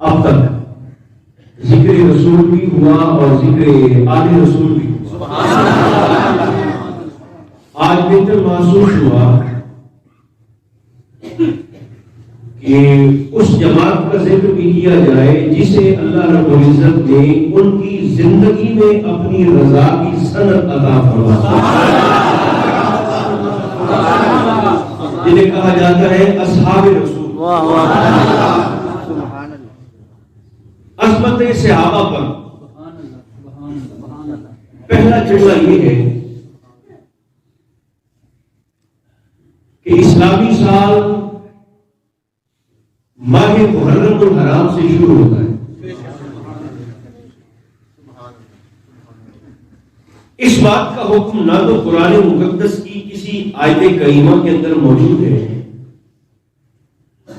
اب تک ذکر رسول بھی ہوا اور ذکر آل رسول بھی ہوا. آج بہتر محسوس ہوا کہ اس جماعت کا ذکر بھی کیا جائے جسے اللہ رب العزت نے ان کی زندگی میں اپنی رضا کی سند عطا فرمائی، جنہیں کہا جاتا ہے اصحاب رسول. عظمت صحابہ پر پہلا جملہ یہ ہے کہ اسلامی سال ماہ محرم الحرام سے شروع ہوتا ہے. اس بات کا حکم نہ تو قرآن مقدس کی کسی آیت کریمہ کے اندر موجود ہے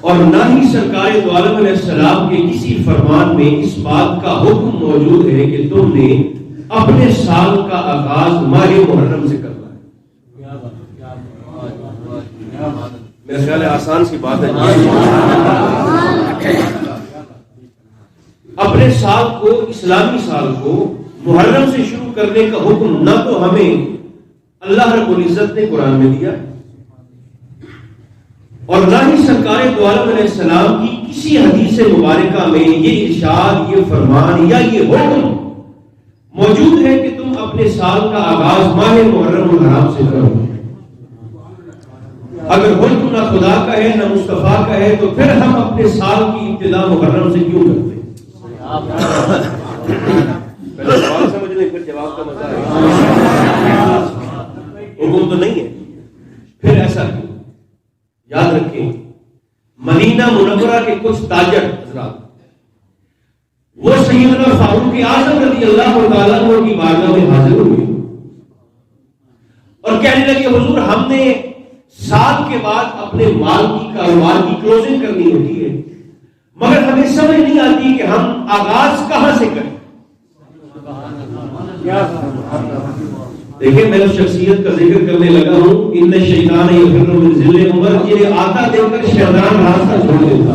اور نہ ہی سرکار دو عالم علیہ السلام کے کسی فرمان میں اس بات کا حکم موجود ہے کہ تم نے اپنے سال کا آغاز ماہ محرم سے کرنا ہے. میرا خیال ہے آسان سی بات ہے. اپنے سال کو، اسلامی سال کو محرم سے شروع کرنے کا حکم نہ تو ہمیں اللہ رب العزت نے قرآن میں دیا اور نہ ہی سرکار دو عالم علیہ السلام کی کسی حدیث مبارکہ میں یہ ارشاد، یہ فرمان یا یہ حکم موجود ہے کہ تم اپنے سال کا آغاز ماہ محرم الحرام سے کرو. اگر حکم نہ خدا کا ہے نہ مصطفیٰ کا ہے تو پھر ہم اپنے سال کی ابتدا محرم سے کیوں کرتے ہیں؟ پہلے سوال سمجھ لیں پھر جواب کا مزہ آئے. حکم تو نہیں ہے، پھر ایسا کیوں؟ یاد رکھیں، مدینہ منورہ کے کچھ تاجر حضرات وہ سیدنا فاروق اعظم رضی اللہ تعالیٰ عنہ کی بارگاہ میں حاضر ہوئے اور کہنے لگے حضور ہم نے سال کے بعد اپنے مال کی، کاروبار کی کلوزنگ کرنی ہوتی ہے مگر ہمیں سمجھ نہیں آتی کہ ہم آغاز کہاں سے کریں. دیکھیں میں اس شخصیت کا ذکر کرنے لگا ہوں، ان شیطان یفر من ذل عمر، یہ آتا دیکھ کر شیطان راستہ چھوڑ دیتا.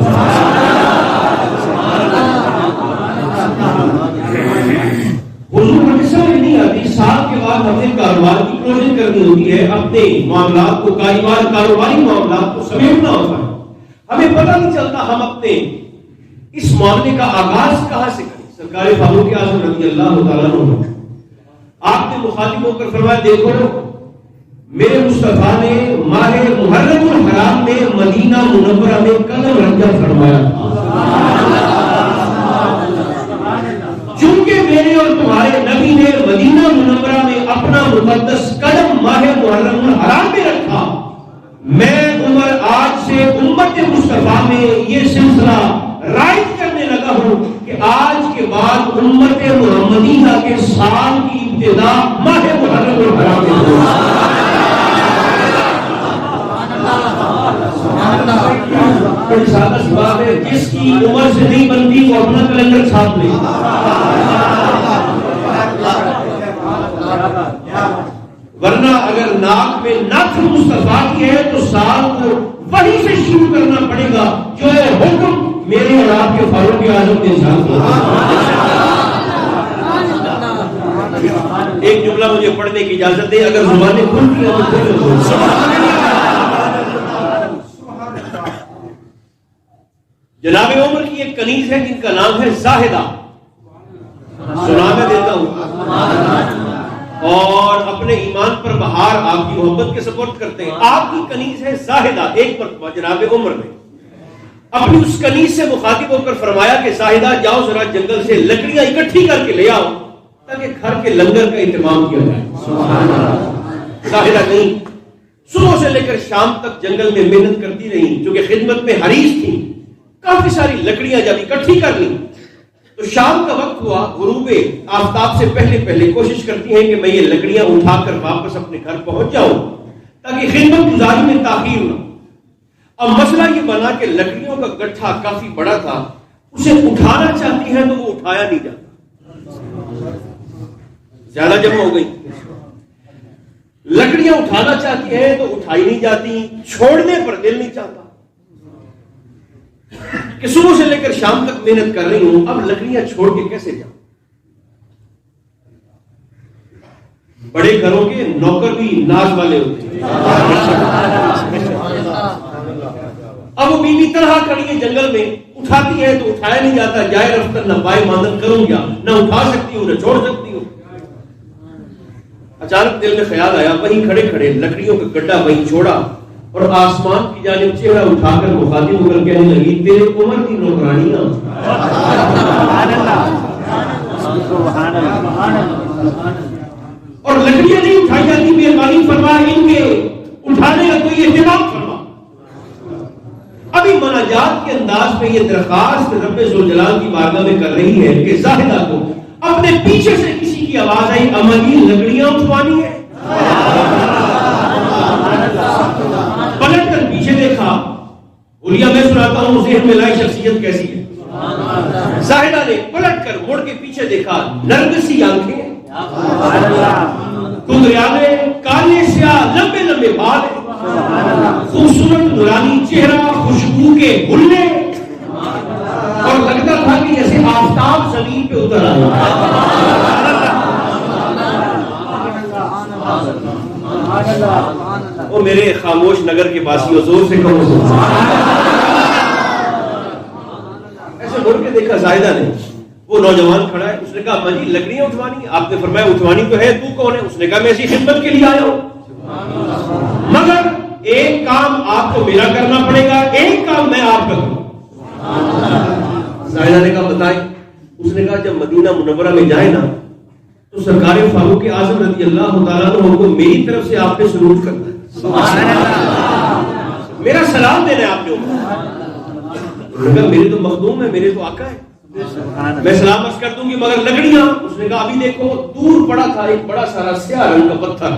حضور ہمیں سمجھ نہیں آتی سال کے بعد ہمیں کاروبار کی کلوزنگ کرنی ہوتی ہے، اپنے معاملات کو، کاروباری معاملات کو سمیٹنا ہوتا ہے، ہمیں پتہ نہیں چلتا ہم اپنے اس معاملے کا آغاز کہاں سے کریں. سرکار فاروق اعظم رضی اللہ تعالیٰ عنہ آپ نے مخاطب ہو کر فرمایا دیکھو میرے مصطفیٰ نے ماہ محرم الحرام میں مدینہ منورہ میں قدم رنجہ فرمایا چونکہ میرے اور تمہارے نبی نے مدینہ منورہ میں اپنا مقدس قدم ماہ محرم الحرام میں رکھا. میں عمر آج سے امت مصطفیٰ میں یہ سلسلہ رائج کرنے لگا ہوں کہ آج کے بعد امت محمدیہ کے سال کی ابتدا ماہ محرم الحرام میں ہوگی. بڑی سادہ سی بات ہے، جس کی عمر سے نہیں بنتی وہ اپنا کیلنڈر چھاپ لے. ورنہ اگر ناک میں نقش مصطفیٰ کی ہے تو سال کو وہیں سے شروع کرنا پڑے گا جو ہے حکم میرے اور آپ کے فاروق اعظم نے ارشاد کیا. ایک جملہ مجھے پڑھنے کی اجازت دے، اگر زبانیں کھل کی ہیں تو جناب عمر کی ایک کنیز ہے جن کا نام ہے زاہدہ، سنا میں دیتا ہوں، اور اپنے ایمان پر بہار آپ کی محبت کے سپورٹ کرتے ہیں. آپ کی کنیز ہے زاہدہ. ایک مرتبہ جناب عمر نے اپنی اس کنیز سے مخاطب ہو کر فرمایا کہ زاہدہ جاؤ ذرا جنگل سے لکڑیاں اکٹھی کر کے لے آؤ تاکہ گھر کے لنگر کا اہتمام کیا جائے. زاہدہ نہیں، صبح سے لے کر شام تک جنگل میں محنت کرتی رہی، چونکہ خدمت میں حریص تھی. کافی ساری لکڑیاں جب اکٹھی کر لی تو شام کا وقت ہوا، غروب آفتاب سے پہلے کوشش کرتی ہیں کہ میں یہ لکڑیاں اٹھا کر واپس اپنے گھر پہنچ جاؤں تاکہ خدمت گزاری میں تاخیر نہ. اب مسئلہ یہ بنا کہ لکڑیوں کا گٹھا کافی بڑا تھا، اسے اٹھانا چاہتی ہیں تو وہ اٹھایا نہیں جاتا، زیادہ جمع ہو گئی. لکڑیاں اٹھانا چاہتی ہیں تو اٹھائی نہیں جاتی، چھوڑنے پر دل نہیں چاہتا. کہ صبح سے لے کر شام تک محنت کر رہی ہوں، اب لکڑیاں چھوڑ کے کیسے جاؤں؟ بڑے گھروں کے نوکر بھی ناز والے ہوتے ہیں. اب وہ بیوی طرح کھڑی ہے جنگل میں، اٹھاتی ہے تو اٹھایا نہیں جاتا، جائے رفتہ نہ پائے ماندن کروں کیا، نہ اٹھا سکتی ہوں نہ چھوڑ سکتی ہوں. اچانک دل میں خیال آیا، وہیں کھڑے کھڑے لکڑیوں کا گڈھا وہیں چھوڑا اور آسمان کی جانب چہرہ اٹھا کر مخاطب ہو کر کہنے لگی، تیرے عمر کی نوکرانیاں اور لکڑیاں نہیں اٹھائی جاتی، مہربانی فرما ان کے اٹھانے کا کوئی اہتمام فرما. ابھی مناجات کے انداز میں یہ درخواست رب ذوالجلال کی بارگاہ میں کر رہی ہے کہ زاہدہ کو اپنے پیچھے سے کسی کی آواز آئی، اما جی لکڑیاں اٹھوانی ہے. پلٹ کر پیچھے دیکھا، بولیا میں سناتا ہوں ذہن میں لائی شخصیت کیسی ہے. زاہدہ نے پلٹ کر مڑ کے پیچھے دیکھا، نرگسی آنکھیں، کنگریالے، کالے سیاہ لمبے لمبے بال، خوبصورت نورانی چہرہ، خوشبو کے گلے، اور لگتا تھا کہ جیسے آفتاب زمین پہ اتر آیا. وہ میرے خاموش نگر کے پاسیوں زور سے کہو. ایسے مڑ کے دیکھا زاہدہ نے، وہ نوجوان کھڑا ہے. اس نے کہا اما جی لکڑیاں اٹھوانی؟ آپ نے فرمایا اٹھوانی تو ہے، تو کون ہے؟ اس نے کہا میں ایسی خدمت کے لیے آیا ہوں، مگر ایک کام آپ کو میرا کرنا پڑے گا، ایک کام میں آپ کا کروں. زاہدہ نے کہا بتائیں. اس نے کہا جب مدینہ منورہ میں جائے نا تو سرکار فاروق اعظم رضی اللہ تعالیٰ عنہ کو میری طرف سے آپ نے سلوٹ کرنا ہے، میرا سلام دینا ہے آپ نے. میرے تو مخدوم ہے، میرے تو آقا ہے، میں سلام عرض کر دوں گی، مگر لکڑیاں؟ اس نے کہا ابھی دیکھو دور پڑا تھا ایک بڑا سارا سیاہ رنگ کا پتھر.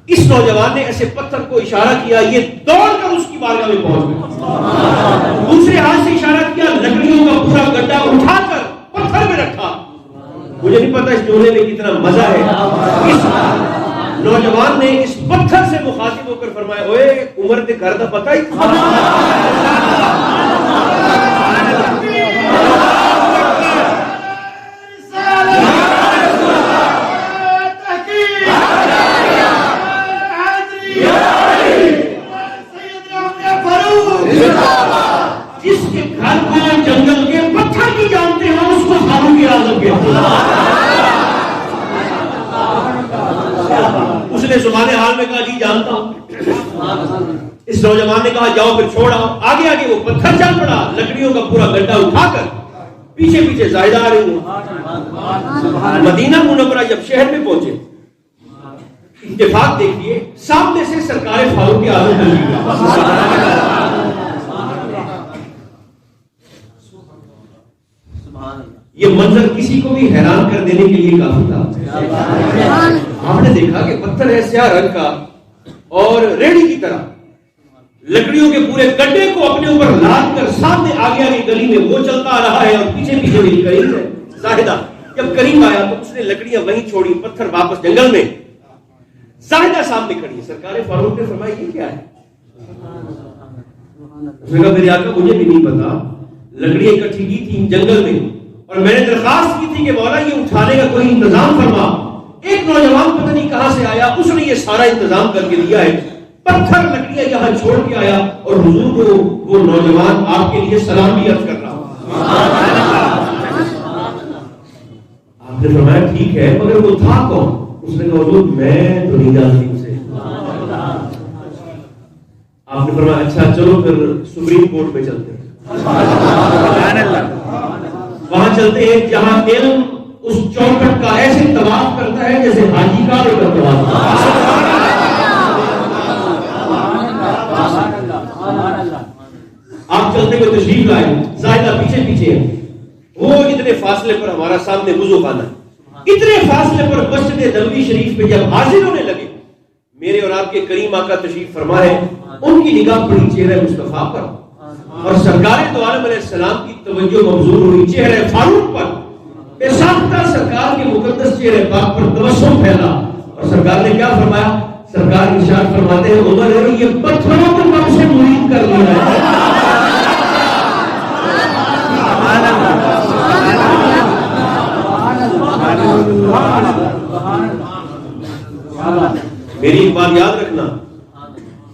اس نوجوان نے ایسے پتھر کو اشارہ کیا، یہ دوڑ کر اس کی بارگاہ میں پہنچ گیا. دوسرے ہاتھ سے اشارہ کیا، لکڑیوں کا پورا گڈھا اٹھا کر پتھر میں رکھا. مجھے نہیں پتا اس جملے میں کتنا مزہ ہے. اس نوجوان نے اس پتھر سے مخاطب ہو کر فرمایا، اوے عمر کے گھر کا پتہ ہی جس کے گھر کو جنگل کے پتھر کی جانتے ہیں اس کو فاروق اعظم کہتے ہیں. اس نے زبان حال میں کہا جی جانتا ہوں. اس نوجوان نے کہا جاؤ پھر چھوڑ آؤ. آگے آگے وہ پتھر چل پڑا، لکڑیوں کا پورا گڈھا اٹھا کر پیچھے پیچھے زاہدہ آ رہی ہوں. مدینہ منورہ جب شہر میں پہنچے، اتفاق دیکھیے سامنے سے سرکار فاروق اعظم تشریف لائے. یہ منظر کسی کو بھی حیران کر دینے کے لیے کافی تھا. آپ نے دیکھا کہ پتھر ہے سیاہ رنگ کا اور ریڑھی کی طرح، لکڑیوں کے پورے گڈھے کو اپنے اوپر لاد کر سامنے آگے آگے گلی میں وہ چلتا آ رہا ہے اور پیچھے پیچھے میری قریب ہے. زاہدہ جب قریب آیا تو اس نے لکڑیاں وہیں چھوڑی، پتھر واپس جنگل میں. زاہدہ سامنے کھڑی ہے. سرکار فاروق نے فرمایا یہ کیا ہے؟ اس نے کہا میرے آقا مجھے بھی نہیں پتا، لکڑیاں اکٹھی کی تھی جنگل میں اور میں نے درخواست کی تھی کہ مولا یہ اٹھانے کا کوئی انتظام فرما. ایک نوجوان پتہ نہیں کہاں سے آیا، اس نے یہ سارا انتظام کر کے دیا ہے. پتھر لکڑیاں یہاں چھوڑ کے آیا اور حضور کو وہ نوجوان آپ کے لیے سلام بھی عرض کر رہا. آپ نے فرمایا ٹھیک ہے مگر وہ تھا کون؟ اس نے کہا حضور میں تو نہیں جانتی اسے. آپ نے فرمایا اچھا چلو پھر سپریم کورٹ میں چلتے ہیں. وہاں چلتے ہیں جہاں علم اس چوکٹ کا ایسے طواف کرتا ہے جیسے حاجی کا طواف. آپ چلتے ہوئے تشریف لائے، زاہدہ پیچھے پیچھے ہے. وہ اتنے فاصلے پر ہمارا سامنے وضو خانہ، اتنے فاصلے پر مسجد نبوی شریف پہ جب حاضر ہونے لگے، میرے اور آپ کے کریم آقا تشریف فرما ہے، ان کی نگاہ پڑی چہرہ مصطفیٰ پر اور سرکار دو عالم علیہ السلام کی توجہ مبذول ہوئی چہرہ فاروق پر. بے ساختہ سرکار کے مقدس چہرے پاک پر تبسم پھیلا اور سرکار نے کیا فرمایا؟ سرکار ارشاد فرماتے ہیں عمر یہ پتھروں کو کب سے مرید کر لیا ہے. بات یاد رکھنا،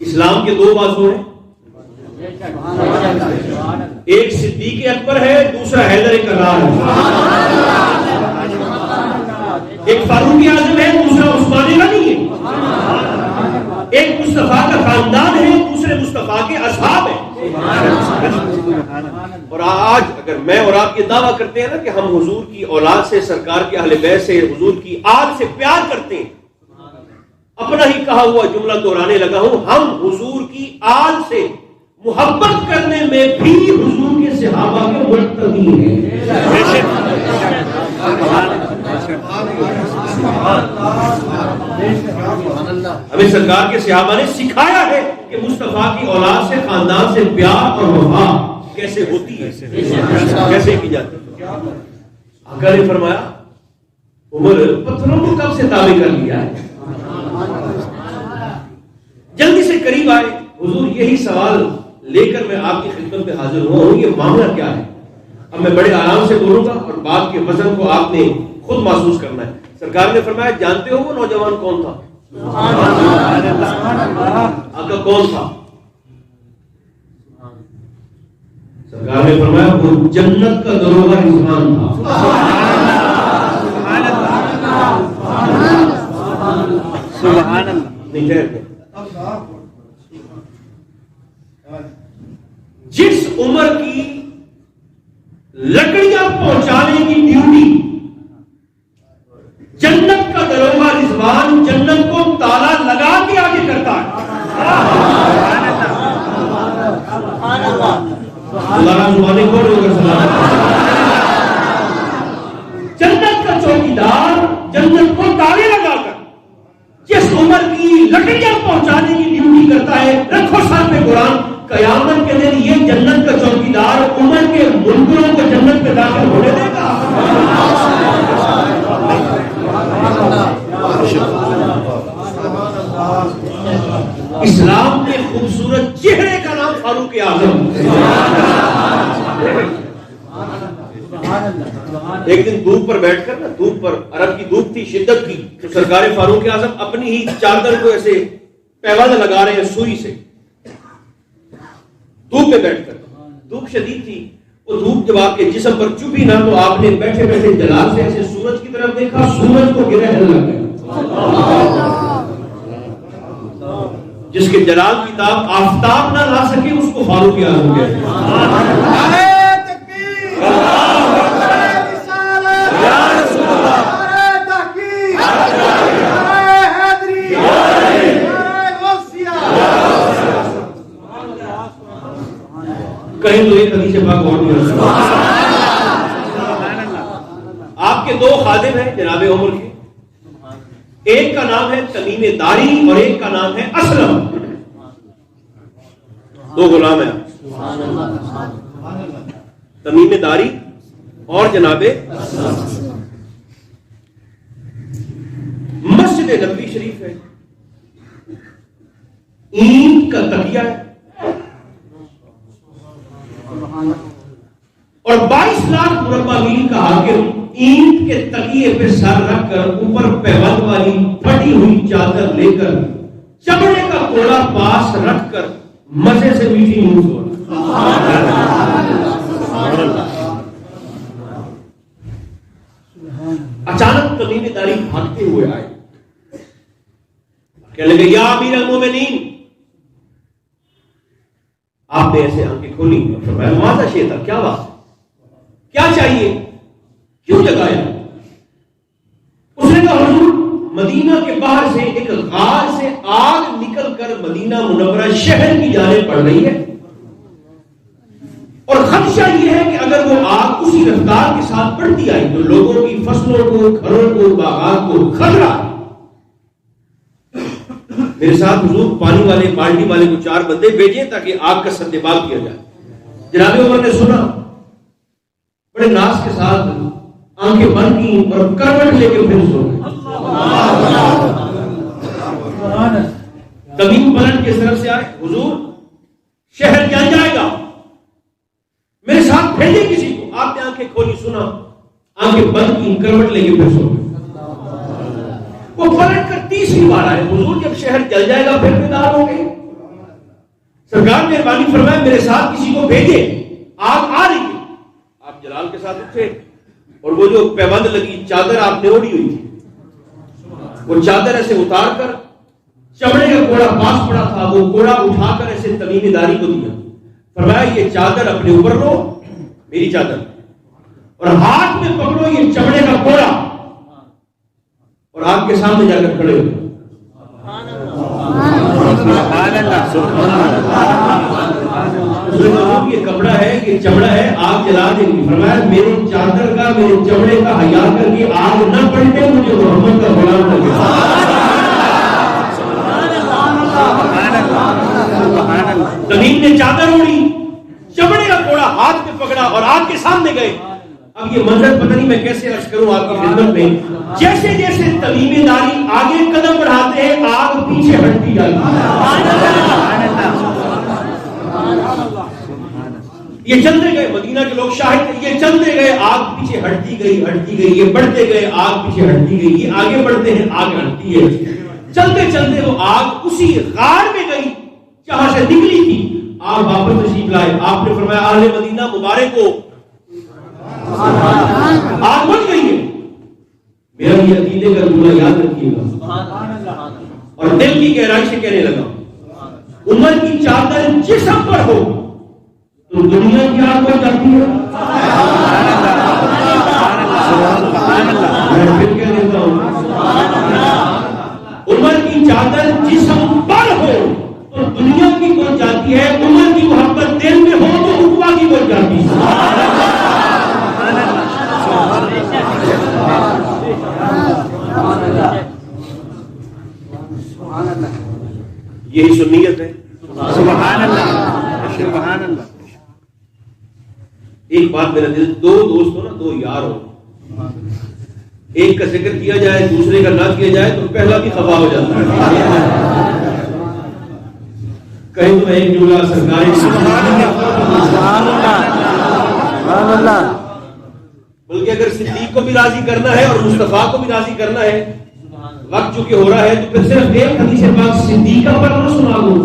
اسلام کے دو بازو ہیں، ایک صدیق اکبر ہے، دوسرا حیدر کرار ہے، ایک فاروق اعظم ہے، دوسرا عثمان غنی ہے، ایک مصطفیٰ کا خاندان ہے، دوسرے مصطفیٰ کے اصحاب ہیں۔ اور آج اگر میں اور آپ یہ دعویٰ کرتے ہیں نا کہ ہم حضور کی اولاد سے، سرکار کے اہل بیت سے، حضور کی آل سے پیار کرتے ہیں، اپنا ہی کہا ہوا جملہ دہرانے لگا ہوں، ہم حضور کی آل سے محبت کرنے میں بھی حضور کے صحابہ کے مقتدی ہیں۔ ہمیں سرکار کے صحابہ نے سکھایا ہے کہ مصطفیٰ کی اولاد سے، خاندان سے پیار اور وفا کیسے ہوتی ہے، کیسے کی جاتی ہے۔ آقا نے فرمایا عمر پتھروں کو کب سے تابع کر لیا ہے، جلدی سے قریب آئے۔ حضور یہی سوال لے کر میں آپ کی خدمت میں حاضر ہوں، یہ معاملہ کیا ہے؟ اب میں بڑے آرام سے بولوں گا اور بات کے وزن کو آپ نے خود محسوس کرنا ہے۔ سرکار نے فرمایا جانتے ہو وہ نوجوان کون تھا؟ آقا کون تھا؟ سرکار نے فرمایا وہ جنت کا دروگا رضوان تھا۔ سبحان اللہ۔ جس عمر کی لکڑیاں پہنچانے کی ڈیوٹی جنت کا دروگا رضوان جنت کو تالا لگا کے آگے کرتا ہے۔ جنت کا چوکیدار جنت کو تالے لگا کر جس عمر کی لکڑیاں پہنچانے کی ڈیوٹی کرتا ہے، رکھو ساتھ میں قرآن، قیامت کے دن یہ جنت کا چوکیدار عمر کے منکروں کو جنت میں داخل ہونے دے گا۔ اسلام کے خوبصورت چہرے کا نام فاروق اعظم۔ ایک دن دھوپ پر بیٹھ کر نا، دھوپ پر، عرب کی دھوپ تھی، شدت کی، تو سرکار فاروق اعظم اپنی ہی چادر کو ایسے پیوند لگا رہے ہیں سوئی سے، دھوپ میں بیٹھ کر، دھوپ شدید تھی، وہ دھوپ جب آپ کے جسم پر چبھی نہ تو آپ نے بیٹھے بیٹھے جلال سے ایسے سورج کی طرف دیکھا، سورج کو گرہ لگ گیا۔ جس کے جلال کی تاب آفتاب نہ لا سکے اس کو فاروق اعظم کہتے ہیں۔ کہیں تو ایک حدیث پاک اور نہیں رکھا۔ آپ کے دو خادم ہیں جناب عمر کے، ایک کا نام ہے تمیم داری اور ایک کا نام ہے اسلم، دو غلام ہیں، تمیم داری اور جناب مسجد نبوی شریف ہے، اینٹ کا تکیہ ہے اور 22 لاکھ مربع میل کا حاکم اینٹ کے تکیے پہ سر رکھ کر اوپر پیوند والی پھٹی ہوئی چادر لے کر چمڑے کا کوڑا پاس رکھ کر مزے سے میٹھی نیوز ہو رہا۔ اچانک تمیم داری بھاگتے ہوئے آئے، کہنے لگے یا امیر المومنین، آپ نے ایسے آنکھیں کھولی، فرمایا ماذا شئت، کیا بات، کیا چاہیے، کیوں جگایا؟ اس نے کہا حضور مدینہ کے باہر سے ایک غار سے آگ نکل کر مدینہ منورہ شہر کی جانب پڑ رہی ہے اور خدشہ یہ ہے کہ اگر وہ آگ اسی رفتار کے ساتھ بڑھتی آئی تو لوگوں کی فصلوں کو، گھروں کو، باغات کو خطرہ ہے۔ میرے ساتھ حضور پانی والے بالٹی والے کو 4 بندے بھیجیں تاکہ آگ کا سدبال کیا جائے۔ جناب عمر نے سنا، بڑے ناز کے ساتھ آنکھیں بند کی اور کروٹ لے کے پھر سو گئے۔ تمیم پلٹ کے طرف سے آئے، حضور شہر جل جائے گا، میرے ساتھ بھیجے کسی کو۔ آپ نے آنکھیں کھولی، سنا، آنکھیں بند کی، کروٹ لے کے پھر سو گئے۔ وہ پلٹ کر تیسری بار آئے، حضور جب شہر جل جائے گا پھر بیدار ہو گئے؟ سرکار مہربانی فرمائے میرے ساتھ کسی کو بھیجے، آگ آ رہی ہے۔ آپ جلال کے ساتھ اٹھے اور وہ جو پیبند لگی چادر آپ نے اوڑھی ہوئی تھی، وہ چادر ایسے اتار کر چمڑے کا کوڑا پاس پڑا تھا، وہ کوڑا اٹھا کر ایسے تمیم داری کو دیا، فرمایا یہ چادر اپنے اوپر لو، میری چادر، اور ہاتھ میں پکڑو یہ چمڑے کا کوڑا، اور آپ کے سامنے جا کر کھڑے ہوئے۔ یہ کپڑا ہے، یہ چمڑا ہے، آگ جلا دیں گی۔ فرمایا میرے چادر کا، میرے چمڑے کا حیا کر کے آگ نہ پلٹے، مجھے محمد کا غلام لگے۔ تمیم نے چادر اوڑھی، چمڑے کا کوڑا ہاتھ میں پکڑا اور آگ کے سامنے گئے۔ اب یہ منظر پتہ نہیں میں کیسے عرض کروں آپ کی خدمت میں، جیسے جیسے تمیم داری آگے قدم بڑھاتے ہیں آگ پیچھے ہٹتی جاتی ہے۔ یہ چلتے گئے، مدینہ کے لوگ شاہد، یہ چلتے گئے آگ پیچھے ہٹتی گئی، ہٹتی گئی، یہ بڑھتے گئے آگ پیچھے ہٹتی گئی، یہ آگے بڑھتے ہیں آگ ہٹتی ہے۔ چلتے چلتے وہ آگ اسی غار میں گئی جہاں سے نکلی تھی۔ آپ واپس تشریف لائے، آپ نے فرمایا اہل مدینہ مبارک ہو، آگ بڑھ گئی ہے، میرا یہ عقیدے کا جملہ یاد رکھیے گا۔ اور دل کی گہرائی سے کہنے لگا عمر کی چادر جسم پر ہو تو دنیا کی آگ بڑھ جاتی ہے۔ میں پھر کہہ دیتا ہوں، عمر کی چادر جسم پر ہو تو دنیا کی بڑھ جاتی ہے، عمر کی محبت دل میں ہو تو عقبہ کی بڑھ جاتی ہے۔ یہی سنیت ہے۔ سبحان اللہ، سبحان اللہ۔ ایک بات میرا دل، دو دوست ہو نا، دو یار ہو، ایک کا ذکر کیا جائے دوسرے کا نہ کیا جائے تو پہلا بھی خفا ہو جاتا ہے۔ کہیں تو ایک جملہ سرکاری بلکہ اگر صدیق کو بھی راضی کرنا ہے اور مصطفیٰ کو بھی راضی کرنا ہے، وقت چونکہ ہو رہا ہے تو پھر صرف ایک حدیث پاک صدیقہ پر نہ سنا دوں۔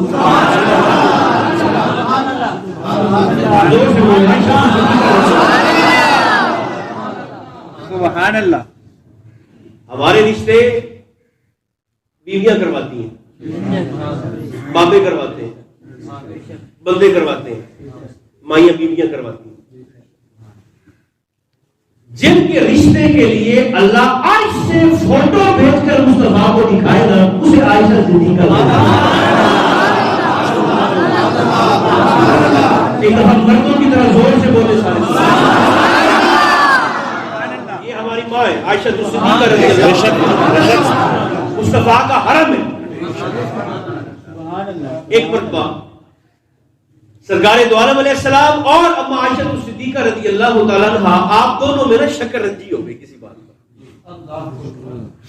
سبحان اللہ۔ ہمارے رشتے بیویاں کرواتی ہیں، بابے کرواتے ہیں، بندے کرواتے ہیں، مائیاں بیویاں کرواتی ہیں۔ جن کے رشتے کے لیے اللہ آج سے فوٹو بھیج کر مصطفیٰ کو دکھائے گا اسے عائشہ صدیقہ ایک دفعہ مردوں کی طرح زور سے بولے سارے، یہ ہماری ماں ہے عائشہ صدیقہ رضی اللہ عنہا، مصطفیٰ کا حرم ہے۔ ایک مرتبہ سرکار دو عالم علیہ السلام اور اما عائشہ صدیقہ رضی اللہ تعالیٰ عنہ، آپ دونوں میں شکر رنجی ہو گئی کسی بات پر،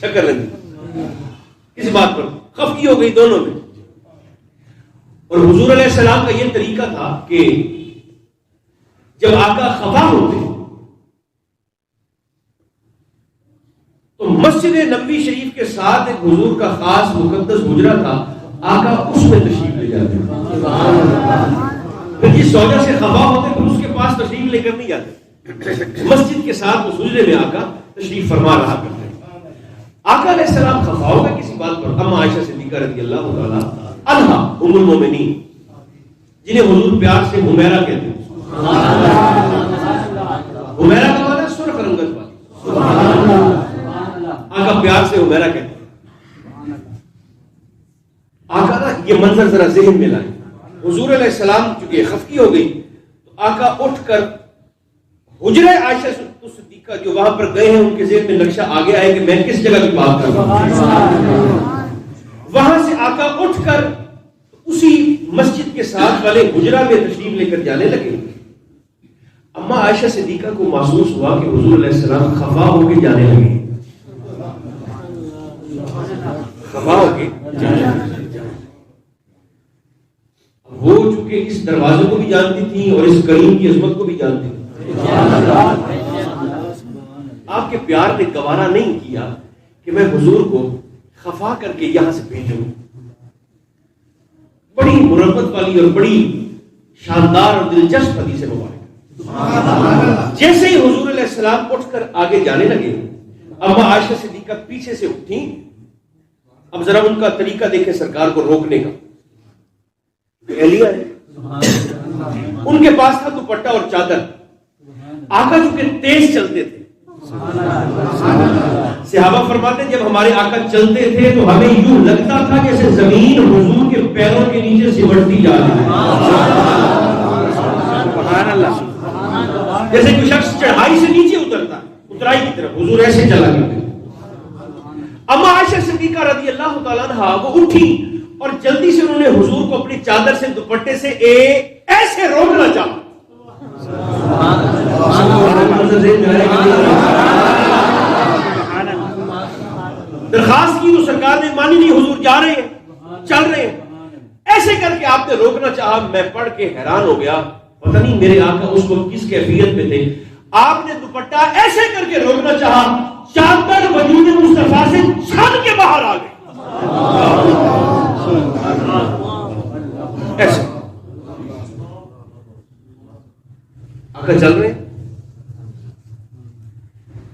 شکر رنجی کسی بات پر خفگی ہو گئی دونوں میں۔ اور حضور علیہ السلام کا یہ طریقہ تھا کہ جب آقا خفا ہوتے تو مسجد نبوی شریف کے ساتھ ایک حضور کا خاص مقدس حجرہ تھا، آقا اس میں تشریف لے جاتے، پھر جس وجہ سے خفا ہوتے پھر اس کے پاس تشریف لے کر نہیں جاتے، مسجد کے ساتھ اس حجرے میں آقا تشریف فرما رہا کرتے۔ آقا علیہ السلام خفا ہو گئے کسی بات پر، اما عائشہ صدیقہ رضی اللہ تعالیٰ عنہا ام المومنین، جنہیں حضور پیار سے حمیرہ کہتے ہیں، حمیرہ کا معنی سرخ رنگت والی، آقا پیار سے حمیرہ کہتے ہیں۔ آقا نا یہ منظر ذرا ذہن میں لائیں، حضور علیہ السلام چونکہ خفگی ہو گئی تو آقا اٹھ کر حجرہ عائشہ صدیقہ جو وہاں پر گئے ہیں ان کے ذہن میں نقشہ آگے آئے کہ میں کس جگہ کی بات کر رہا ہوں، وہاں سے آقا اٹھ کر اسی مسجد کے ساتھ والے حجرہ میں تشریف لے کر جانے لگے۔ اما عائشہ صدیقہ کو محسوس ہوا کہ حضور علیہ السلام خفا ہو کے جانے لگے، خفا ہو کے وہ چونکہ اس دروازے کو بھی جانتی تھی اور اس کریم کی عظمت کو بھی جانتی تھی، آپ کے پیار نے گوارا نہیں کیا کہ میں حضور کو خفا کر کے یہاں سے بھیجو. بڑی مربت والی اور بڑی شاندار اور دلچسپ حدیث مبارک. جیسے ہی حضور علیہ السلام اٹھ کر آگے جانے لگے، اما عائشہ صدیقہ پیچھے سے اٹھیں. اب ذرا ان کا طریقہ دیکھیں سرکار کو روکنے کا. اہلیہ ہے، ان کے پاس تھا دوپٹہ اور چادر. آقا جو کہ تیز چلتے تھے، صحابہ فرماتے ہیں جب ہمارے آقا چلتے تھے تو ہمیں یوں لگتا تھا جیسے زمین حضور کے پیروں کے نیچے سمٹتی جا رہی ہے. سبحان اللہ. جیسے کوئی شخص چڑھائی سے نیچے اترتا، اترائی کی طرف، حضور ایسے چلا کرتے. اما عائشہ صدیقہ رضی اللہ تعالیٰ عنہا وہ اٹھی اور جلدی سے انہوں نے حضور کو اپنی چادر سے دوپٹے سے ایسے روکنا چاہا. درخواست کی تو سرکار نے مانی نہیں. حضور جا رہے ہیں، چل رہے ہیں. ایسے کر کے آپ نے روکنا چاہا. میں پڑھ کے حیران ہو گیا، پتہ نہیں میرے آقا اس کو کس کیفیت میں تھے. آپ نے دوپٹہ ایسے کر کے روکنا چاہا، چادر وجود مصطفیٰ سے چھن کے باہر آ گئی. ایسے آقا چل رہے ہیں.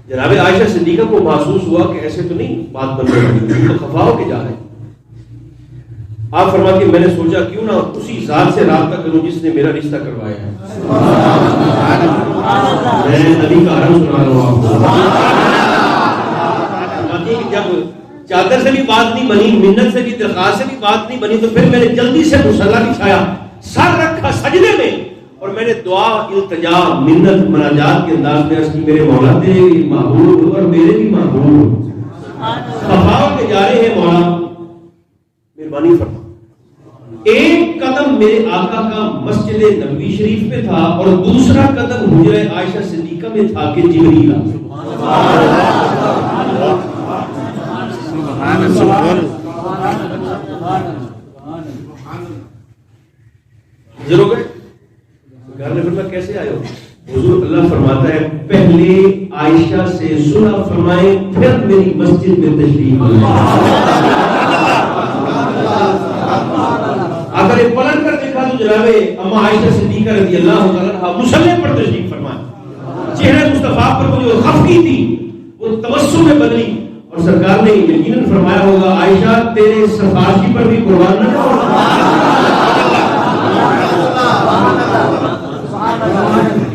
جناب عائشہ صدیقہ کو محسوس ہوا کہ ایسے تو نہیں بات بن رہی، تو خفا ہو کے جا رہے ہیں. آپ فرماتے ہیں میں نے سوچا کیوں نہ اسی ذات سے رابطہ کروں جس نے میرا رشتہ کروایا ہے. میں نبی کا حرم سنا رہا ہوں آپ کو. جب چادر سے بھی بات نہیں بنی، منت سے بھی، درخواست سے بھی بات نہیں بنی، تو پھر میں نے جلدی سے مصلی بچھایا، سر رکھا سجدے میں، اور میں نے دعا، التجا، منت، مناجات کے انداز میں عرض کی میرے مولا تیرے بھی محبوب اور میرے بھی محبوب خفا کے جا رہے ہیں، مولا مہربانی فرما. ایک قدم میرے آقا کا مسجد نبوی شریف میں تھا اور دوسرا قدم حجرہ عائشہ صدیقہ میں تھا کہ جبریل حضور ہو گئے. گھر نے فرمایا کیسے آئے ہو؟ حضور اللہ فرماتا ہے پہلے عائشہ سے صلح فرمائے پھر میری مسجد میں تشریف لائے. اگر یہ پلٹ کر دیکھا تو جناب اما عائشہ صدیقہ رضی اللہ تعالیٰ عنہا مصلی پر تشریف فرمائے. چہرے مصطفیٰ پر وہ جو خفگی تھی وہ تبسم میں بدلی، اور سرکار نے یقیناً فرمایا ہوگا عائشہ تیرے سفارشی پر بھی قربان نہ ہو.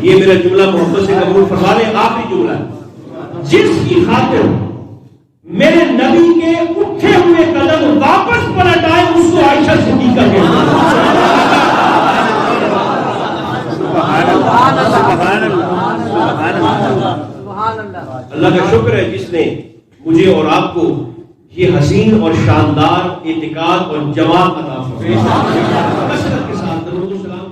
یہ میرا جملہ محبت سے قبول فرما لیں. آخری جملہ ہے، جس کی خاطر میرے نبی کے اٹھے ہوئے قدم واپس پلٹ آئے اس کو عائشہ صدیقہ کہتے ہیں. اللہ کا شکر ہے جس نے مجھے اور آپ کو یہ حسین اور شاندار اعتقاد اور جماعت عطا فرمائی. کثرت کے ساتھ درود و سلام